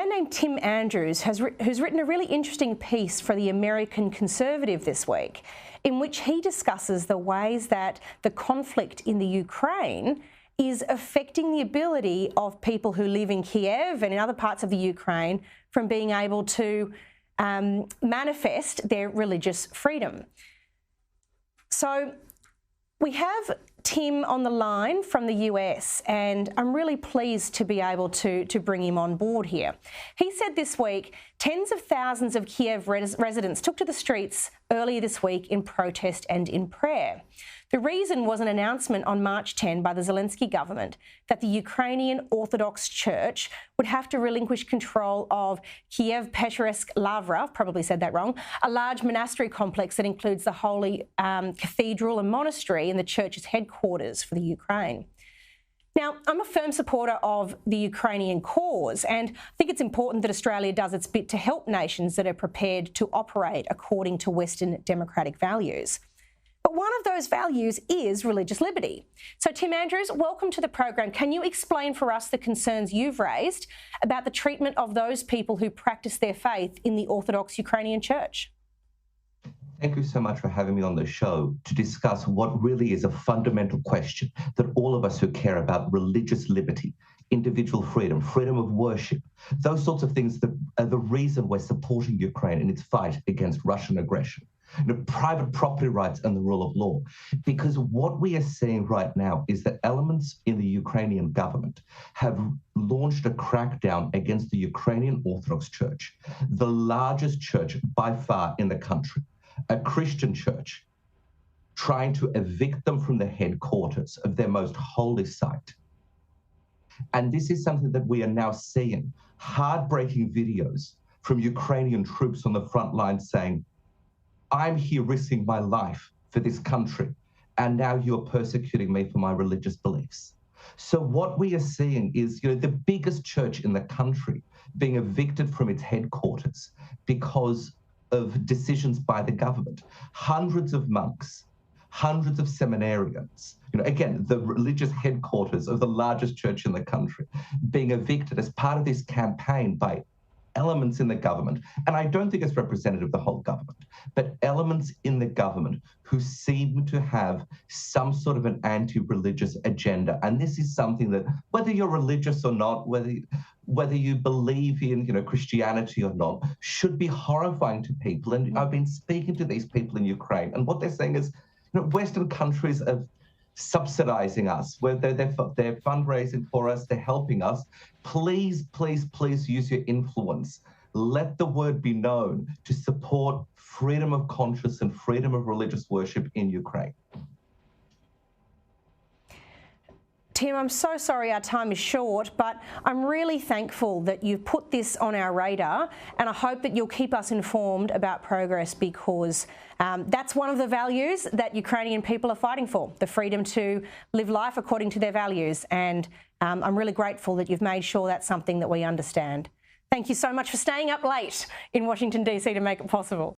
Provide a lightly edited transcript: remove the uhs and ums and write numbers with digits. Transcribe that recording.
man named Tim Andrews who's written a really interesting piece for the American Conservative this week, in which he discusses the ways that the conflict in the Ukraine is affecting the ability of people who live in Kiev and in other parts of the Ukraine from being able to manifest their religious freedom. So we have Tim on the line from the US, and I'm really pleased to be able to bring him on board here. He said this week, tens of thousands of Kiev residents took to the streets earlier this week in protest and in prayer. The reason was an announcement on March 10 by the Zelensky government that the Ukrainian Orthodox Church would have to relinquish control of Kiev-Pecheresk-Lavra, probably said that wrong, a large monastery complex that includes the Holy Cathedral and Monastery and the church's headquarters for the Ukraine. Now, I'm a firm supporter of the Ukrainian cause, and I think it's important that Australia does its bit to help nations that are prepared to operate according to Western democratic values. But one of those values is religious liberty. So, Tim Andrews, welcome to the program. Can you explain for us the concerns you've raised about the treatment of those people who practice their faith in the Orthodox Ukrainian Church? Thank you so much for having me on the show to discuss what really is a fundamental question that all of us who care about religious liberty, individual freedom, freedom of worship, those sorts of things that are the reason we're supporting Ukraine in its fight against Russian aggression. Private property rights and the rule of law. Because what we are seeing right now is that elements in the Ukrainian government have launched a crackdown against the Ukrainian Orthodox Church, the largest church by far in the country, a Christian church, trying to evict them from the headquarters of their most holy site. And this is something that we are now seeing, heartbreaking videos from Ukrainian troops on the front line saying, I'm here risking my life for this country, and now you're persecuting me for my religious beliefs. So what we are seeing is, the biggest church in the country being evicted from its headquarters because of decisions by the government. Hundreds of monks, hundreds of seminarians, again, the religious headquarters of the largest church in the country, being evicted as part of this campaign by elements in the government, and I don't think it's representative of the whole government, but elements in the government who seem to have some sort of an anti-religious agenda. And this is something that, whether you're religious or not, whether you believe in Christianity or not, should be horrifying to people. And I've been speaking to these people in Ukraine, and what they're saying is, Western countries are subsidizing us, where they're fundraising for us, they're helping us. Please, please, please use your influence. Let the word be known to support freedom of conscience and freedom of religious worship in Ukraine. Tim, I'm so sorry our time is short, but I'm really thankful that you've put this on our radar, and I hope that you'll keep us informed about progress, because that's one of the values that Ukrainian people are fighting for, the freedom to live life according to their values. And I'm really grateful that you've made sure that's something that we understand. Thank you so much for staying up late in Washington, DC to make it possible.